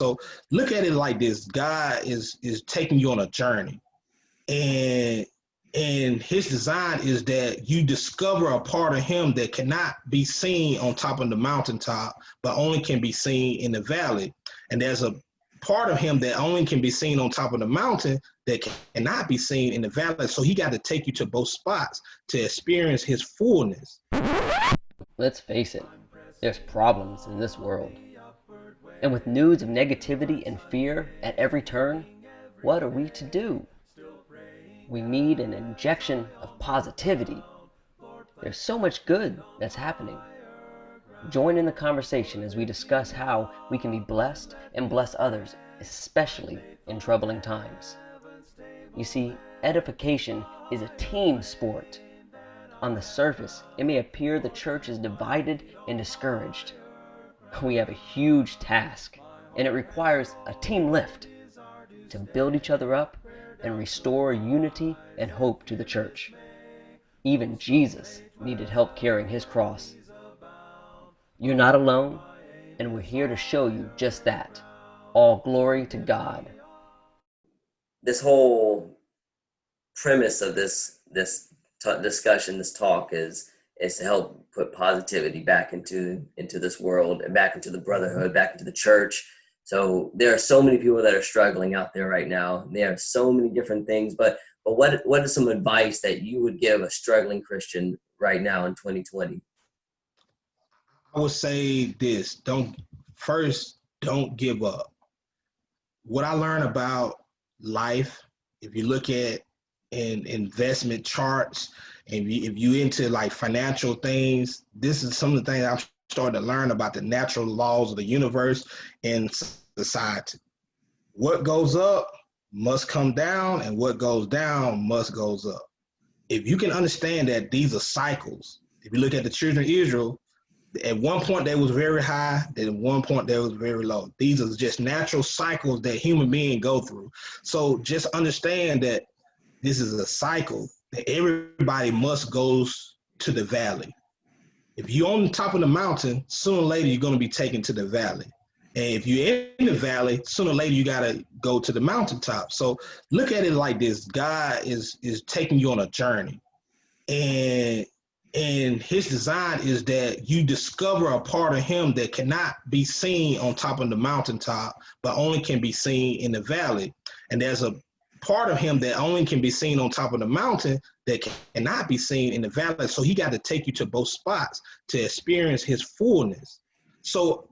So look at it like this: God is taking you on a journey, and his design is that you discover a part of him that cannot be seen on top of the mountaintop, but only can be seen in the valley. And there's a part of him that only can be seen on top of the mountain that cannot be seen in the valley. So he got to take you to both spots to experience his fullness. Let's face it, there's problems in this world. And with news of negativity and fear at every turn, what are we to do? We need an injection of positivity. There's so much good that's happening. Join in the conversation as we discuss how we can be blessed and bless others, especially in troubling times. You see, edification is a team sport. On the surface, it may appear the church is divided and discouraged. We have a huge task, and it requires a team lift to build each other up and restore unity and hope to the church. Even Jesus needed help carrying his cross. You're not alone, and we're here to show you just that. All glory to God. This whole premise of this discussion, this talk, is to help put positivity back into this world and back into the brotherhood, back into the church. So there are so many people that are struggling out there right now. There are so many different things, but what is some advice that you would give a struggling Christian right now in 2020? I would say this: don't give up. What I learned about life, if you look at in investment charts, and if you into like financial things, this is some of the things I'm starting to learn about the natural laws of the universe and society. What goes up must come down, and what goes down must goes up. If you can understand that these are cycles, if you look at the children of Israel, at one point they was very high, then at one point they was very low. These are just natural cycles that human beings go through. So just understand that this is a cycle that everybody must goes to the valley. If you're on the top of the mountain, sooner or later you're going to be taken to the valley. And if you're in the valley, sooner or later you got to go to the mountaintop. So look at it like this: God is taking you on a journey, and his design is that you discover a part of him that cannot be seen on top of the mountaintop, but only can be seen in the valley. And there's a part of him that only can be seen on top of the mountain that cannot be seen in the valley. So he got to take you to both spots to experience his fullness. So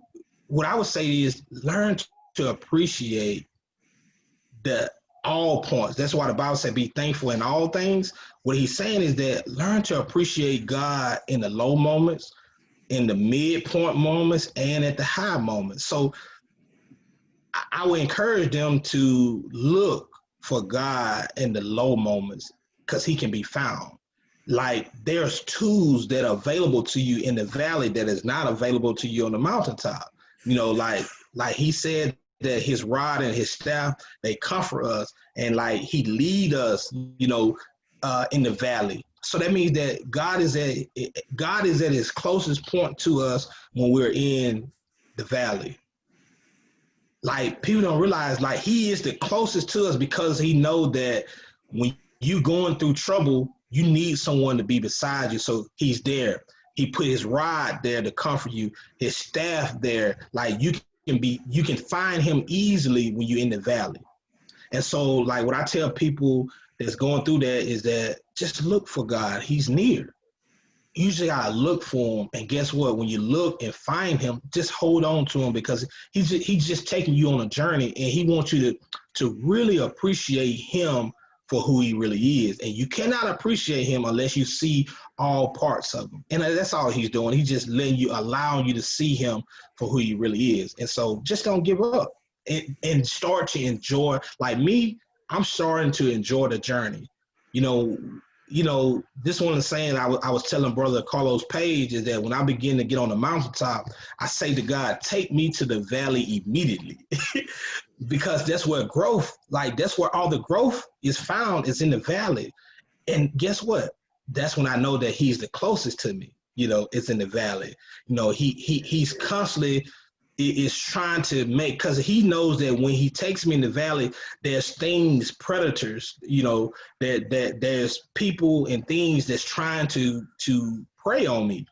what I would say is learn to appreciate the all points. That's why the Bible said be thankful in all things. What he's saying is that learn to appreciate God in the low moments, in the midpoint moments, and at the high moments. So I would encourage them to look for God in the low moments because he can be found. Like there's tools that are available to you in the valley that is not available to you on the mountaintop. You know, like he said that his rod and his staff, they comfort us, and like he lead us, in the valley. So that means that God is at his closest point to us when we're in the valley. Like people don't realize like he is the closest to us because he know that when you going through trouble, you need someone to be beside you. So he's there. He put his rod there to comfort you, his staff there. Like you can find him easily when you're in the valley. And so like what I tell people that's going through that is that just look for God. He's near. Usually I look for him, and guess what? When you look and find him, just hold on to him because he's just taking you on a journey, and he wants you to really appreciate him for who he really is. And you cannot appreciate him unless you see all parts of him. And that's all he's doing. He's just allowing you to see him for who he really is. And so just don't give up and start to enjoy. Like me, I'm starting to enjoy the journey. This one of the saying I was telling Brother Carlos Page is that when I begin to get on the mountaintop, I say to God, take me to the valley immediately. Because that's where that's where all the growth is found, is in the valley. And guess what? That's when I know that he's the closest to me. It's in the valley. He's constantly is trying to make, because he knows that when he takes me in the valley, there's things, predators, that there's people and things that's trying to prey on me.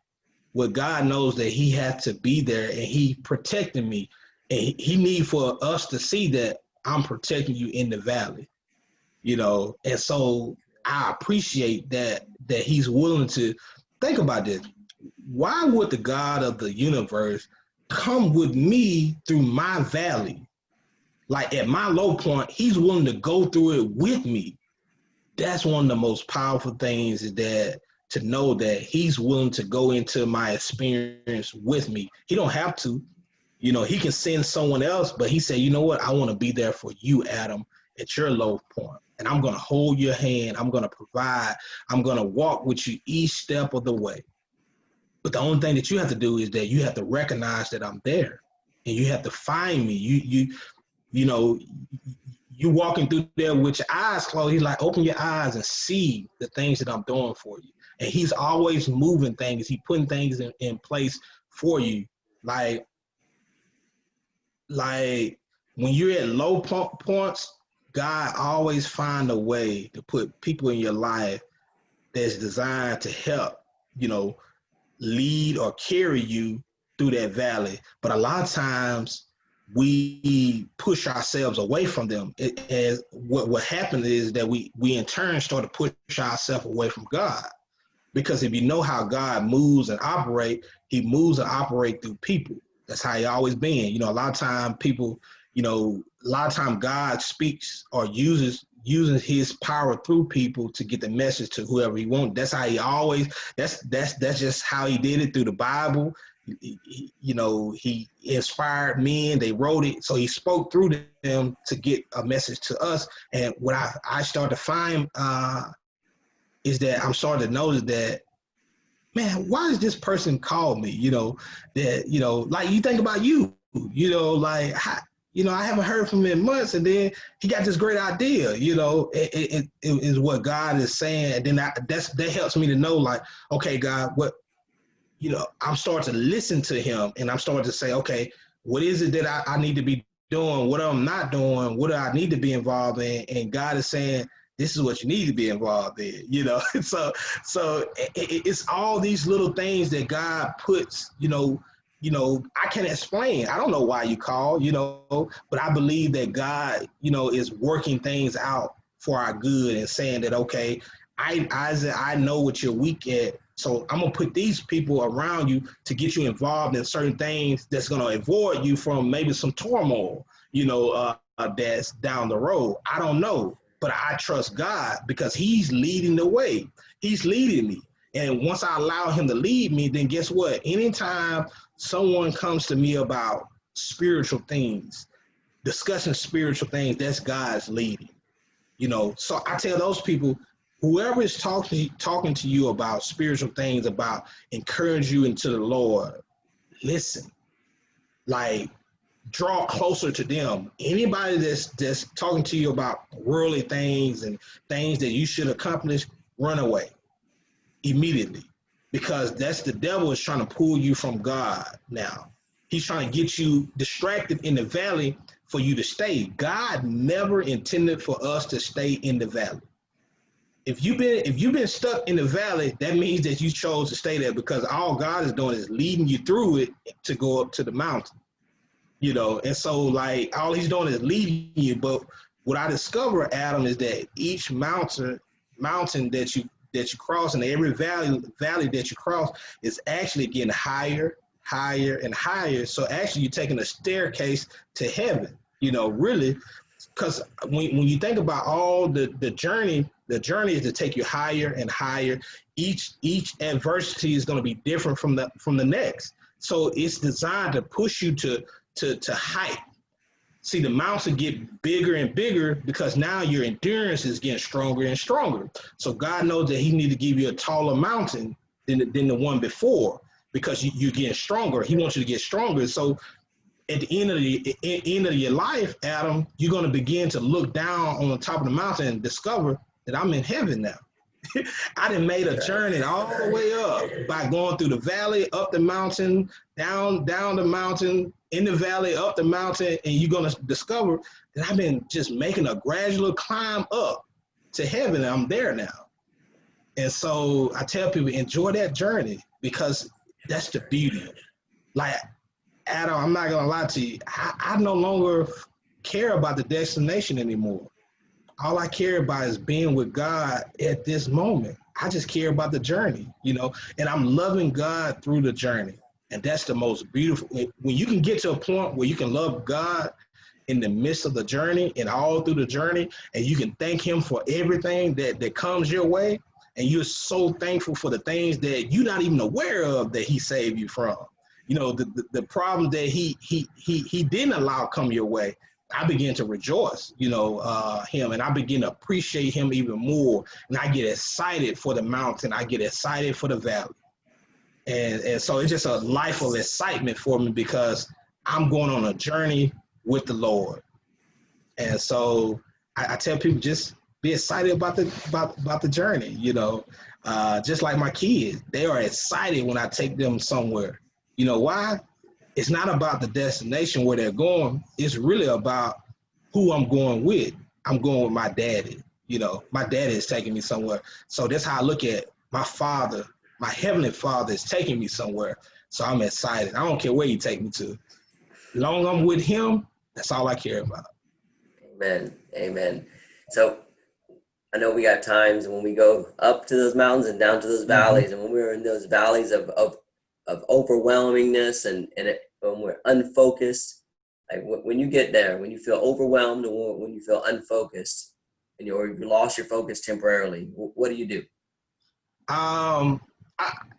Well, God knows that he had to be there and he protecting me. And he need for us to see that I'm protecting you in the valley, And so I appreciate that he's willing to think about this. Why would the God of the universe come with me through my valley? Like at my low point, he's willing to go through it with me. That's one of the most powerful things, is that to know that he's willing to go into my experience with me. He don't have to, he can send someone else, but he said, you know what? I want to be there for you, Adam, at your low point. And I'm going to hold your hand. I'm going to provide. I'm going to walk with you each step of the way. But the only thing that you have to do is that you have to recognize that I'm there, and you have to find me. You walking through there with your eyes closed. He's like, open your eyes and see the things that I'm doing for you. And he's always moving things. He's putting things in place for you. Like when you're at low points, God always find a way to put people in your life that's designed to help, lead or carry you through that valley. But a lot of times we push ourselves away from them. As what happened is that we in turn start to push ourselves away from God. Because if you know how God moves and operate, he moves and operate through people. That's how he always been. A lot of time people, a lot of time God speaks or uses his power through people to get the message to whoever he wants. That's how he always, that's just how he did it through the Bible. He inspired men, they wrote it. So he spoke through them to get a message to us. And what I started to find is that I'm starting to notice that, man, why does this person call me? Like you think about you, I haven't heard from him in months, and then he got this great idea. It is what God is saying, and then that helps me to know, like, okay, God, what, I'm starting to listen to him, and I'm starting to say, okay, what is it that I need to be doing? What I'm not doing? What do I need to be involved in? And God is saying, this is what you need to be involved in. So it's all these little things that God puts, I can't explain. I don't know why you call, but I believe that God, is working things out for our good and saying that, okay, I know what you're weak at. So I'm going to put these people around you to get you involved in certain things that's going to avoid you from maybe some turmoil, that's down the road. I don't know, but I trust God because he's leading the way. He's leading me. And once I allow him to lead me, then guess what? Anytime someone comes to me about spiritual things, discussing spiritual things, that's God's leading. So I tell those people, whoever is talking to you about spiritual things, about encourage you into the Lord, listen, like draw closer to them. Anybody that's talking to you about worldly things and things that you should accomplish, run away immediately, because that's the devil is trying to pull you from God now. He's trying to get you distracted in the valley for you to stay. God never intended for us to stay in the valley. If you've been stuck in the valley, that means that you chose to stay there, because all God is doing is leading you through it to go up to the mountain. And so like all he's doing is leading you. But what I discovered, Adam, is that each mountain that you cross, and every valley that you cross is actually getting higher, higher, and higher. So actually you're taking a staircase to heaven, really, because when you think about all the journey is to take you higher and higher. Each adversity is going to be different from the next. So it's designed to push you to height. See, the mountain get bigger and bigger because now your endurance is getting stronger and stronger. So God knows that he needs to give you a taller mountain than the one before, because you're getting stronger. He wants you to get stronger. So at the end of your life, Adam, you're going to begin to look down on the top of the mountain and discover that I'm in heaven now. I done made a journey all the way up by going through the valley, up the mountain, down the mountain, in the valley, up the mountain, and you're gonna discover that I've been just making a gradual climb up to heaven. And I'm there now. And so I tell people, enjoy that journey because that's the beauty. Like, Adam, I'm not gonna lie to you, I no longer care about the destination anymore. All I care about is being with God at this moment. I just care about the journey, and I'm loving God through the journey. And that's the most beautiful. When you can get to a point where you can love God in the midst of the journey and all through the journey, and you can thank him for everything that comes your way, and you're so thankful for the things that you're not even aware of that he saved you from. The problem that he didn't allow come your way, I begin to rejoice, him, and I begin to appreciate him even more. And I get excited for the mountain. I get excited for the valley. And so it's just a life of excitement for me because I'm going on a journey with the Lord. And so I tell people, just be excited about the journey, just like my kids. They are excited when I take them somewhere. You know why? It's not about the destination where they're going. It's really about who I'm going with. I'm going with my daddy. My daddy is taking me somewhere. So that's how I look at my father. My heavenly father is taking me somewhere. So I'm excited. I don't care where you take me to. As long as I'm with him, that's all I care about. Amen. Amen. So I know we got times when we go up to those mountains and down to those valleys. And when we're in those valleys of overwhelmingness and when we're unfocused, like when you get there, when you feel overwhelmed or when you feel unfocused and you lost your focus temporarily, what do you do?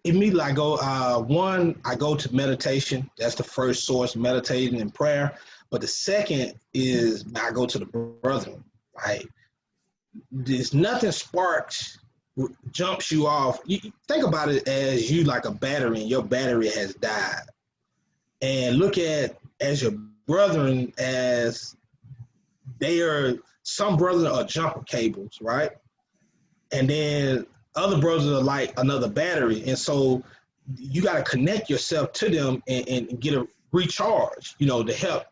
Immediately I go, I go to meditation. That's the first source, meditating and prayer. But the second is I go to the brethren. Right? There's nothing jumps you off. You think about it as you like a battery and your battery has died. And look at as your brethren as some brothers are jumper cables, right? And then other brothers are like another battery. And so you got to connect yourself to them and get a recharge, to help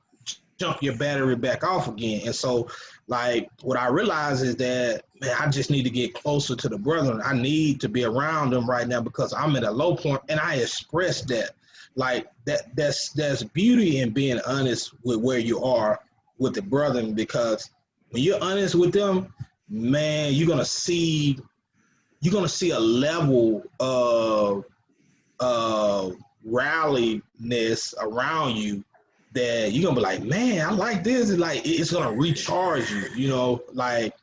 jump your battery back off again. And so like what I realize is that, man, I just need to get closer to the brethren. I need to be around them right now because I'm at a low point, and I express that. Like there's beauty in being honest with where you are with the brethren, because when you're honest with them, man, you're gonna see a level of ralliness around you that you're gonna be like, man, I like this. It's like it's gonna recharge you, like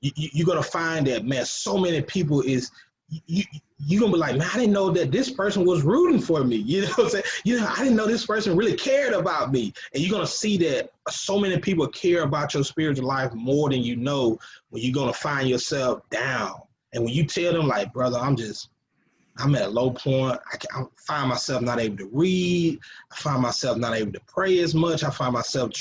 you're gonna find that, man, so many people you're gonna be like, man, I didn't know that this person was rooting for me. You know what I'm saying? I didn't know this person really cared about me. And you're gonna see that so many people care about your spiritual life more than you know when you're gonna find yourself down. And when you tell them, like, brother, I'm at a low point. I find myself not able to read. I find myself not able to pray as much. I find myself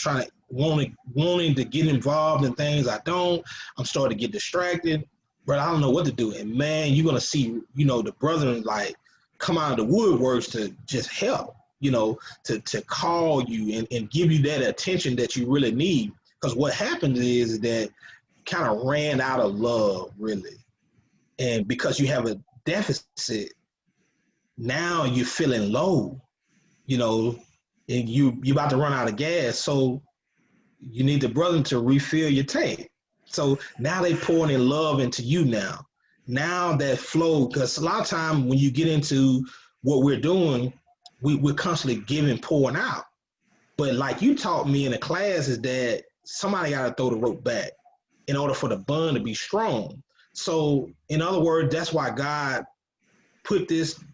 wanting to get involved in things I don't. I'm starting to get distracted. But I don't know what to do. And man, you're gonna see, the brethren like come out of the woodworks to just help, to call you and give you that attention that you really need. Because what happened is that kind of ran out of love, really. And because you have a deficit, now you're feeling low, and you about to run out of gas. So you need the brother to refill your tank. So now they pouring in love into you now. Now that flow, because a lot of time when you get into what we're doing, we're constantly giving, pouring out. But like you taught me in the class is that somebody got to throw the rope back in order for the bond to be strong. So in other words, that's why God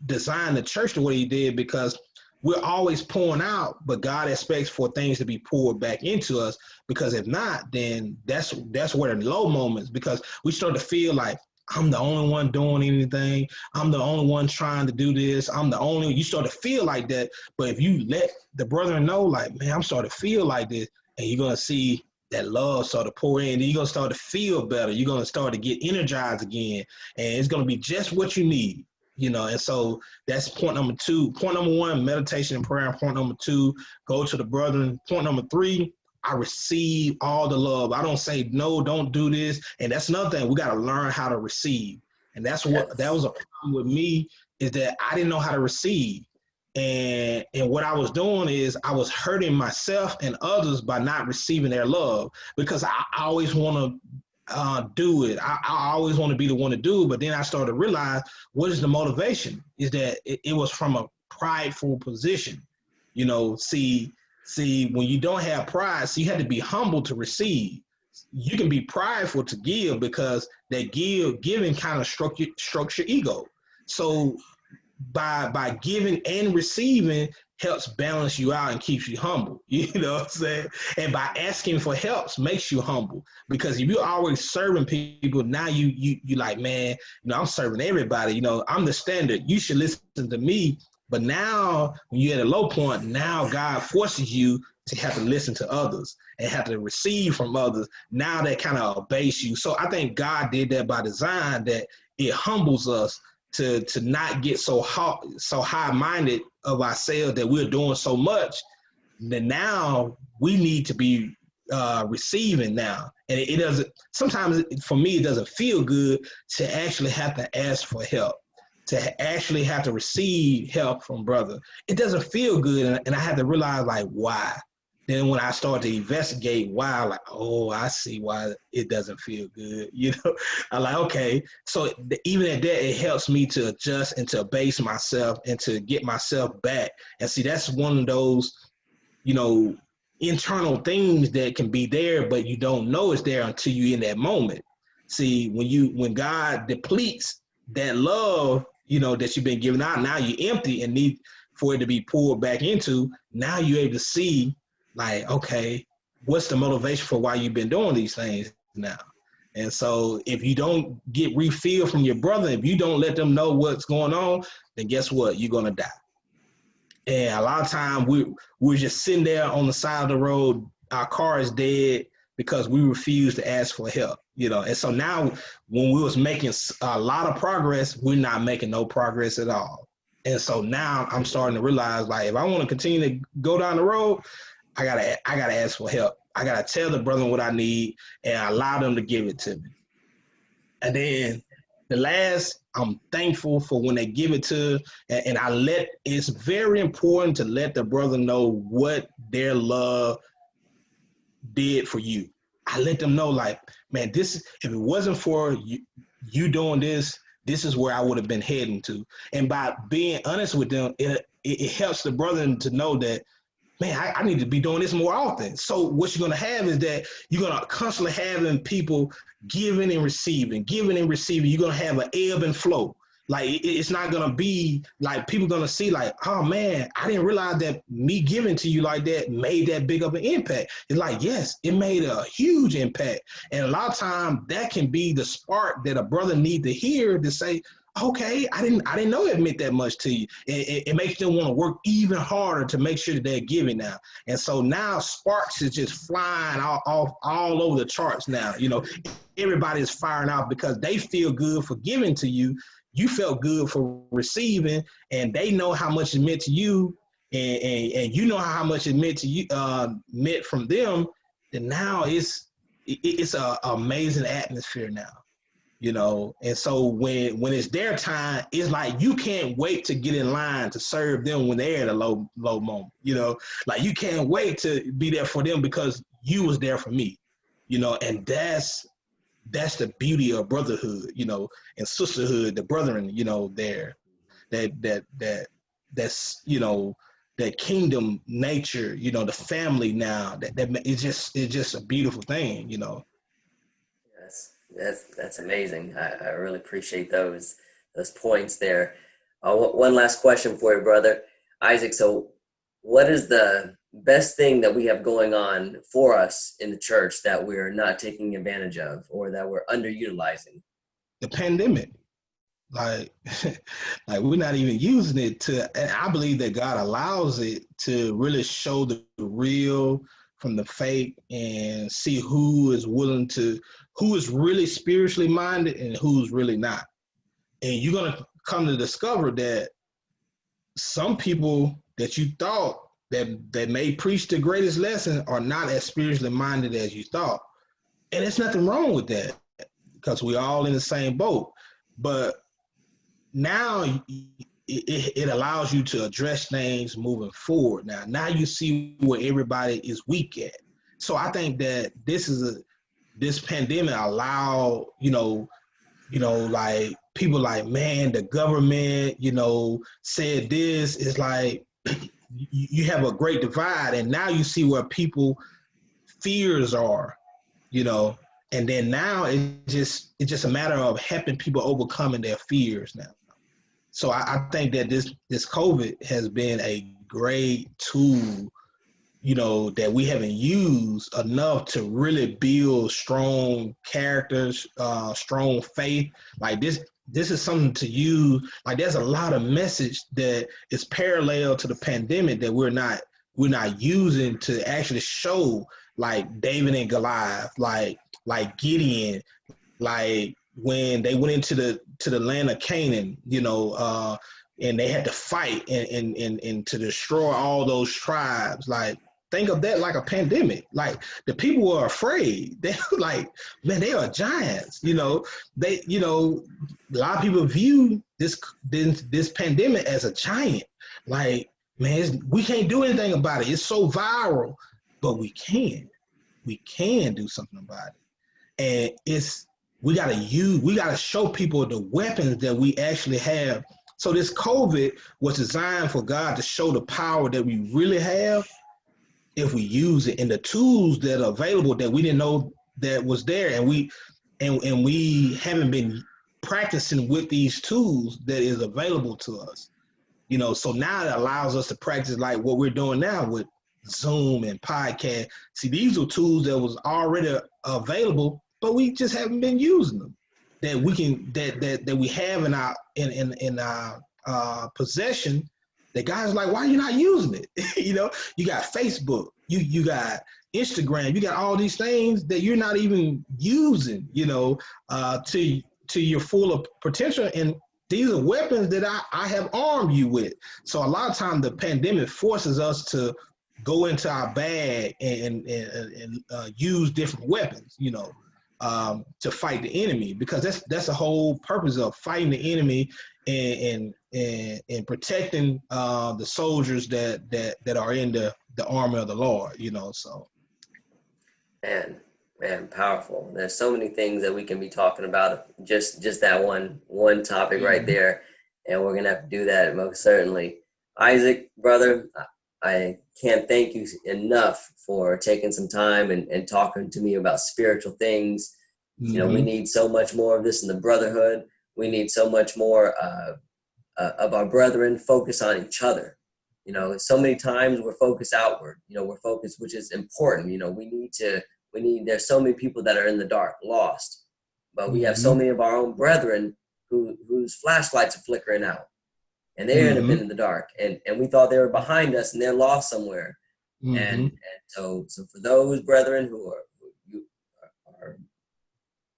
designed the church the way he did, because we're always pouring out, but God expects for things to be poured back into us, because if not, then that's where the low moments, because we start to feel like I'm the only one doing anything. I'm the only one trying to do this. You start to feel like that. But if you let the brethren know, like, man, I'm starting to feel like this, and you're going to see that love start to pour in. Then you're gonna start to feel better. You're gonna start to get energized again, and it's gonna be just what you need. And so that's point number 2. Point number 1, meditation and prayer. Point number 2, go to the brethren. Point number 3, I receive all the love. I don't say, no, don't do this. And that's another thing. We got to learn how to receive. And that was a problem with me, is that I didn't know how to receive. And what I was doing is I was hurting myself and others by not receiving their love, because I always want to do it. I always want to be the one to do it. But then I started to realize, what is the motivation? Is that it was from a prideful position. See, when you don't have pride, so you have to be humble to receive. You can be prideful to give, because that giving kind of strokes your ego. So by giving and receiving helps balance you out and keeps you humble. You know what I'm saying? And by asking for help makes you humble, because if you're always serving people, now you like, man, I'm serving everybody. I'm the standard. You should listen to me. But now when you're at a low point, now God forces you to have to listen to others and have to receive from others. Now that kind of obeys you. So I think God did that by design, that it humbles us to not get so high-minded of ourselves that we're doing so much. That now we need to be receiving now. And it doesn't, sometimes for me, it doesn't feel good to actually have to ask for help, to actually have to receive help from brother. It doesn't feel good. And I had to realize, like, why. Then when I started to investigate why, like, oh, I see why it doesn't feel good. I'm like, okay. So even at that, it helps me to adjust and to base myself and to get myself back. And see, that's one of those, internal things that can be there, but you don't know it's there until you're in that moment. See, when God depletes that love, that you've been giving out, now you're empty and need for it to be poured back into. Now you're able to see, like, okay, what's the motivation for why you've been doing these things now? And so if you don't get refilled from your brother, if you don't let them know what's going on, then guess what? You're going to die. And a lot of times we're just sitting there on the side of the road. Our car is dead because we refuse to ask for help, And so now when we was making a lot of progress, we're not making no progress at all. And so now I'm starting to realize, like, if I want to continue to go down the road, I gotta ask for help. I gotta tell the brother what I need and allow them to give it to me. And then the last, I'm thankful for when they give it to, and it's very important to let the brother know what their love did for you. I let them know, like, man, if it wasn't for you doing this, this is where I would have been heading to. And by being honest with them, it helps the brother to know that, man, I need to be doing this more often. So what you're going to have is that you're going to constantly having people giving and receiving. You're going to have an ebb and flow. Like, it's not going to be like people going to see, like, oh, man, I didn't realize that me giving to you like that made that big of an impact. It's like, yes, it made a huge impact. And a lot of times that can be the spark that a brother need to hear to say, okay, I didn't know it meant that much to you. It makes them want to work even harder to make sure that they're giving now. And so now sparks is just flying all over the charts now. Everybody is firing off because they feel good for giving to you. You felt good for receiving, and they know how much it meant to you, and you know how much it meant to you, meant from them. And now it's an amazing atmosphere now. And so when it's their time, it's like you can't wait to get in line to serve them when they're at a low moment. Like, you can't wait to be there for them because you was there for me. And that's the beauty of brotherhood, and sisterhood, the brethren, there, that's that kingdom nature, the family now. That it's just a beautiful thing, That's amazing. I really appreciate those points there. One last question for you, brother Isaac. So what is the best thing that we have going on for us in the church that we're not taking advantage of or that we're underutilizing? The pandemic. Like we're not even using it and I believe that God allows it to really show the real from the fake and see who is really spiritually minded and who's really not. And you're gonna come to discover that some people that you thought that may preach the greatest lesson are not as spiritually minded as you thought. And there's nothing wrong with that because we're all in the same boat. But now it allows you to address things moving forward. Now you see where everybody is weak at. So I think that this pandemic allow, like people like, man, the government, said this. Is like you have a great divide, and now you see where people fears are, and then now it's just a matter of helping people overcoming their fears now. So I think that this COVID has been a great tool, that we haven't used enough to really build strong characters, strong faith. Like this is something to use. Like there's a lot of message that is parallel to the pandemic that we're not using to actually show, like David and Goliath, like Gideon, like when they went into the land of Canaan, and they had to fight and to destroy all those tribes. Like, think of that like a pandemic. Like the people were afraid. They were like, man, they are giants. They, a lot of people view this pandemic as a giant. Like, man, we can't do anything about it. It's so viral, but we can do something about it. And we gotta show people the weapons that we actually have. So this COVID was designed for God to show the power that we really have if we use it, and the tools that are available that we didn't know that was there, and we haven't been practicing with these tools that is available to us. So now it allows us to practice like what we're doing now with Zoom and podcast. See, these are tools that was already available, but we just haven't been using them. That we can that we have in our possession. That guys like, why are you not using it? You got Facebook, you got Instagram, you got all these things that you're not even using, to your full potential. And these are weapons that I have armed you with. So a lot of times the pandemic forces us to go into our bag and use different weapons, to fight the enemy, because that's the whole purpose of fighting the enemy and protecting the soldiers that are in the army of the Lord, So, man, powerful. There's so many things that we can be talking about. Just that one topic right there, and we're gonna have to do that most certainly. Isaac, brother, I can't thank you enough for taking some time and talking to me about spiritual things. Mm-hmm. We need so much more of this in the brotherhood. We need so much more of our brethren focus on each other. So many times we're focused outward. We're focused, which is important. There's so many people that are in the dark, lost, but we have so many of our own brethren whose flashlights are flickering out. And they're in the dark, and we thought they were behind us, and they're lost somewhere. And so for those brethren who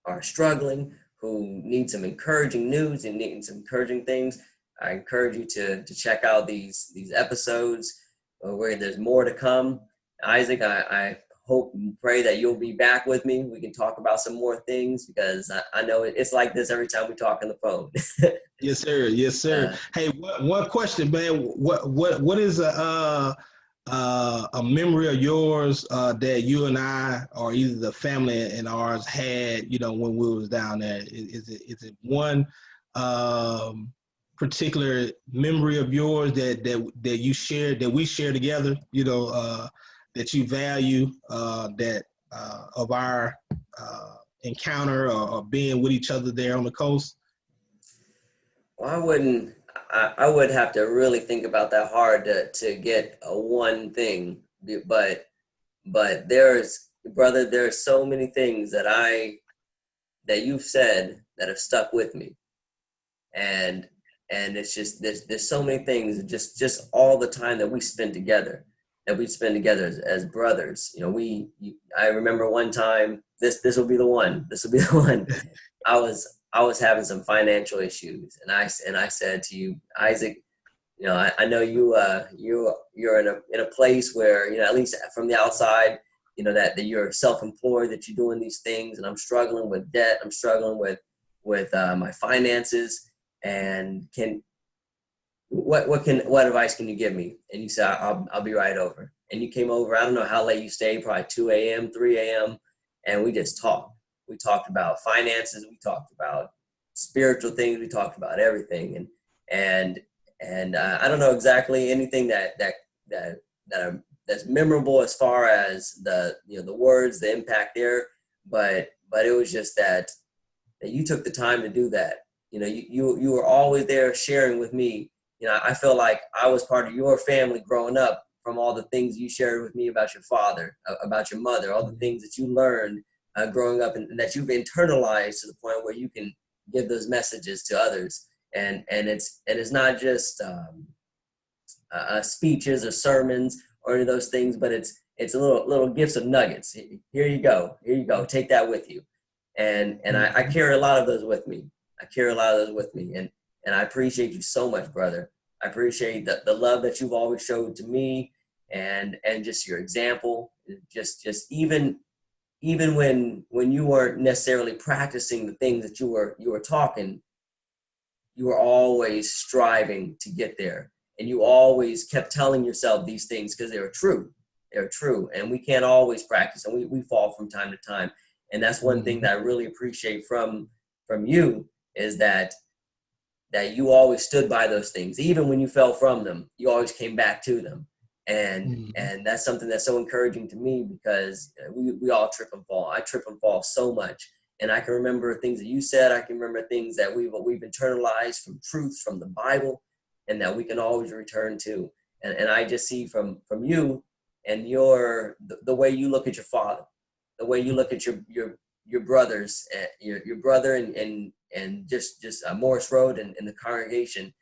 are struggling, who need some encouraging news and need some encouraging things, I encourage you to check out these episodes where there's more to come. Isaac, I hope and pray that you'll be back with me. We can talk about some more things, because I know it's like this every time we talk on the phone. Yes, sir. Yes, sir. Hey, one question, man. What is a memory of yours that you and I, or either the family and ours, had, when we was down there? Is it one particular memory of yours that you shared, that we share together? That you value, that of our encounter or being with each other there on the coast? Well, I would have to really think about that hard to get a one thing, but there's so many things that you've said that have stuck with me, and it's just there's so many things, just all the time that we spent together. that we spend together as brothers. You know, I remember one time, this will be the one. This will be the one. I was having some financial issues, and I said to you, Isaac, you know, I know you're in a place where, you know, at least from the outside, you know, that you're self-employed, that you're doing these things, and I'm struggling with debt. I'm struggling with my finances, and what advice can you give me? And you said, I'll be right over. And you came over. I don't know how late you stayed, probably 2 a.m., 3 a.m. And we just talked. We talked about finances. We talked about spiritual things. We talked about everything. And I don't know exactly anything that's memorable as far as the words, the impact there. But it was just that you took the time to do that. You know, you were always there sharing with me. You know, I feel like I was part of your family growing up, from all the things you shared with me about your father, about your mother, all the things that you learned growing up, and that you've internalized to the point where you can give those messages to others. And it's not just speeches or sermons or any of those things, but it's a little gifts of nuggets. Here you go, take that with you. And I carry a lot of those with me. And I appreciate you so much, brother. I appreciate the love that you've always showed to me, and just your example. Just even when you weren't necessarily practicing the things that you were talking, you were always striving to get there, and you always kept telling yourself these things because they were true. They're true, and we can't always practice, and we fall from time to time. And that's one thing that I really appreciate from you, is that you always stood by those things. Even when you fell from them, you always came back to them. And that's something that's so encouraging to me, because we all trip and fall. I trip and fall so much. And I can remember things that you said. I can remember things that we've internalized from truths from the Bible, and that we can always return to. And I just see from you and the way you look at your father, the way you look at your brothers, your brother and just Morris Road and the congregation.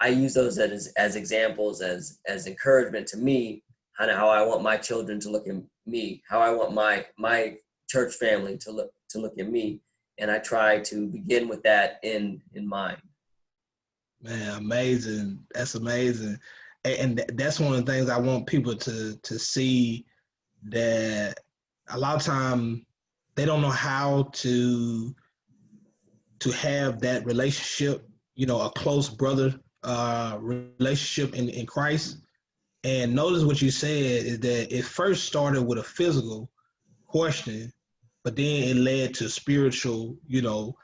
I use those as examples, as encouragement to me, how I want my children to look at me, how I want my church family to look at me. And I try to begin with that in mind. Man, amazing. That's amazing. And that's one of the things I want people to see, that a lot of time they don't know how to have that relationship, you know, a close brother relationship in Christ. And notice what you said is that it first started with a physical question, but then it led to spiritual, you know,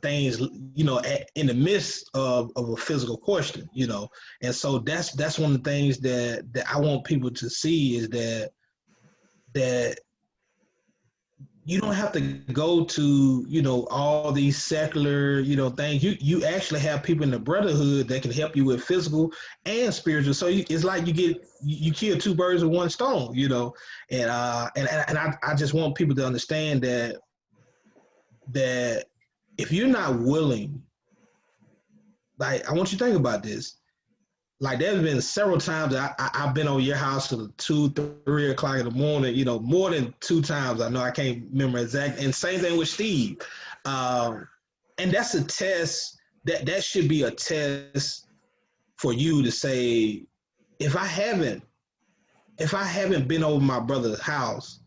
things, you know, in the midst of a physical question, you know. And so that's one of the things that I want people to see, is that you don't have to go to, you know, all these secular, you know, things. You actually have people in the brotherhood that can help you with physical and spiritual. So it's like you kill two birds with one stone, you know. And I just want people to understand that if you're not willing, like, I want you to think about this. Like, there's been several times that I've been on your house till 2, 3 o'clock in the morning, you know, more than 2 times. I know I can't remember exactly. And same thing with Steve. And that's a test, that should be a test for you to say, if I haven't been over my brother's house,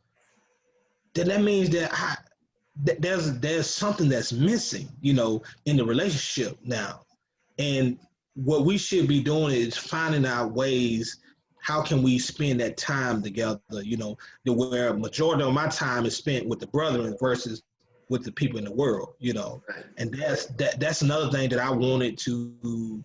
then that means that there's something that's missing, you know, in the relationship now. And what we should be doing is finding out ways, how can we spend that time together, you know, where majority of my time is spent with the brethren versus with the people in the world, you know. And that's another thing that I wanted to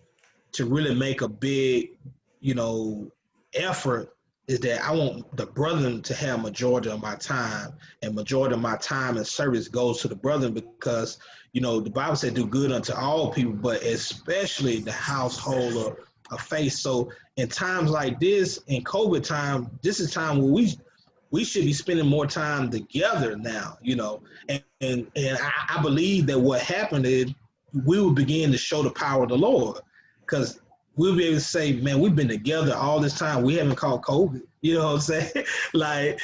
really make a big, you know, effort, is that I want the brethren to have majority of my time, and majority of my time and service goes to the brethren, because, you know, the Bible said do good unto all people, but especially the household of faith. So in times like this, in COVID time, this is time where we should be spending more time together now, you know. And I believe that what happened is we will begin to show the power of the Lord, because we'll be able to say, man, we've been together all this time. We haven't caught COVID. You know what I'm saying? like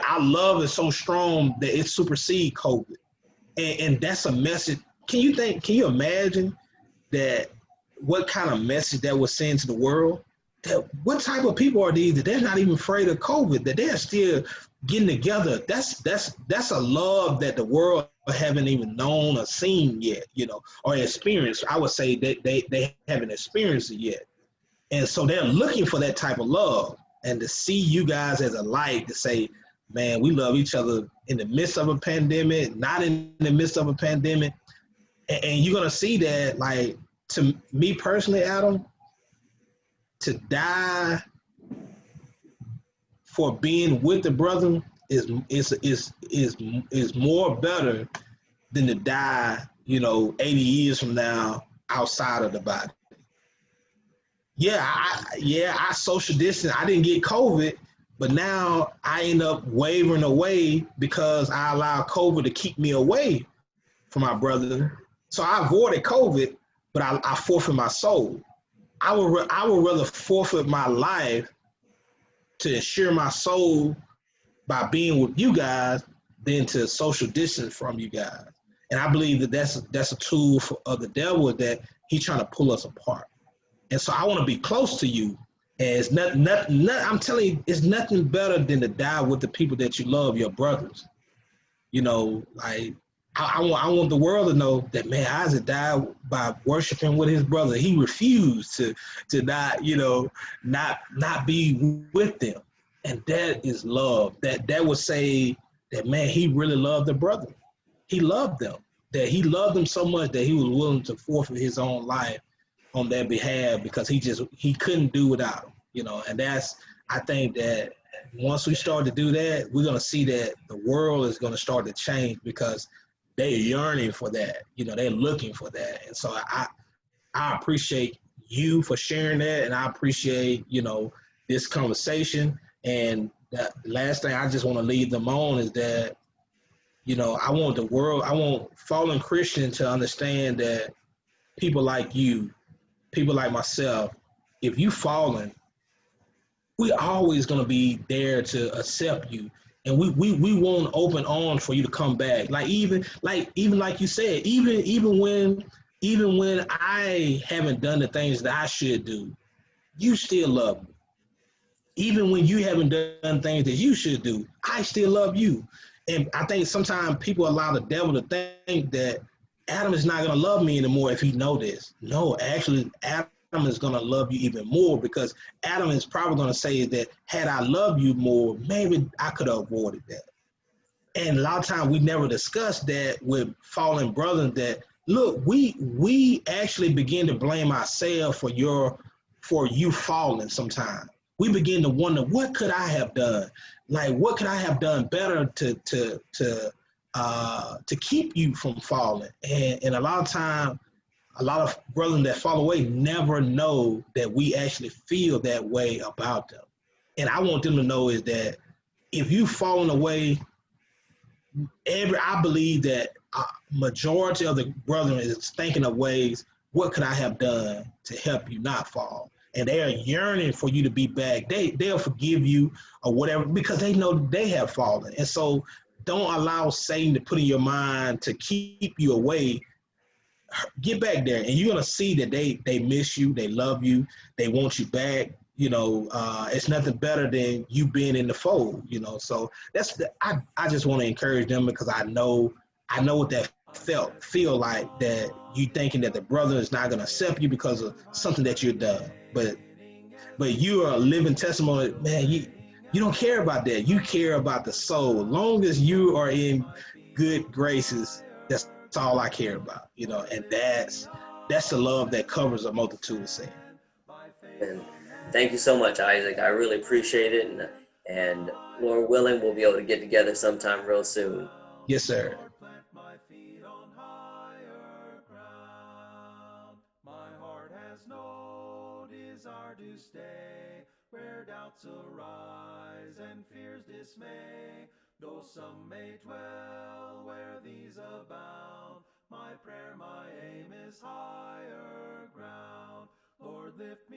our love is so strong that it supersedes COVID. And that's a message. Can you imagine that what kind of message that was sent to the world? That what type of people are these that they're not even afraid of COVID, that they're still getting together? That's a love that the world haven't even known or seen yet, or experienced. I would say that they haven't experienced it yet. And so they're looking for that type of love. And to see you guys as a light to say, man, we love each other in the midst of a pandemic, not in the midst of a pandemic. And you're going to see that, like, to me personally, Adam, to die for being with the brother is more better than to die, 80 years from now outside of the body. I social distance. I didn't get COVID, but now I end up wavering away because I allowed COVID to keep me away from my brother. So I avoided COVID, but I forfeit my soul. I would rather forfeit my life to ensure my soul by being with you guys than to social distance from you guys. And I believe that that's a tool of the devil, that he's trying to pull us apart. And so I want to be close to you. And it's I'm telling you, it's nothing better than to die with the people that you love, your brothers. Like I want the world to know that, man, Isaac died by worshiping with his brother. He refused to not be with them. And that is love. That would say that, man, he really loved the brother. He loved them. That he loved them so much that he was willing to forfeit his own life on their behalf, because he couldn't do without them, and I think that once we start to do that, we're going to see that the world is going to start to change, because they're yearning for that, they're looking for that. And so I appreciate you for sharing that, and I appreciate, this conversation. And the last thing I just want to lead them on is that, I want fallen Christians to understand that people like you, people like myself, if you fallen, we always going to be there to accept you. And we want open arms for you to come back. Even like you said, even when I haven't done the things that I should do, you still love me. Even when you haven't done things that you should do, I still love you. And I think sometimes people allow the devil to think that Adam is not going to love me anymore if he know this. No, actually, Adam is going to love you even more, because Adam is probably going to say that, had I loved you more, maybe I could have avoided that. And a lot of times we never discuss that with fallen brothers, that, look, we actually begin to blame ourselves for you falling sometimes. We begin to wonder, what could I have done? Like, what could I have done better to keep you from falling? And a lot of time, a lot of brothers that fall away never know that we actually feel that way about them. And I want them to know is that if you've fallen away, I believe that majority of the brethren is thinking of ways, what could I have done to help you not fall? And they are yearning for you to be back. They'll forgive you or whatever, because they know they have fallen. And so don't allow Satan to put in your mind to keep you away. Get back there, and you're going to see that they miss you, they love you, they want you back. It's nothing better than you being in the fold, So I just want to encourage them, because I know what that feel like, that you thinking that the brother is not going to accept you because of something that you've done. But you are a living testimony, man. You don't care about that. You care about the soul. As long as you are in good graces, that's all I care about, and that's the love that covers a multitude of sin. And thank you so much, Isaac. I really appreciate it. And Lord willing, we'll be able to get together sometime real soon. Yes, sir. To stay where doubts arise and fears dismay, though some may dwell where these abound. My prayer, my aim is higher ground. Lord, lift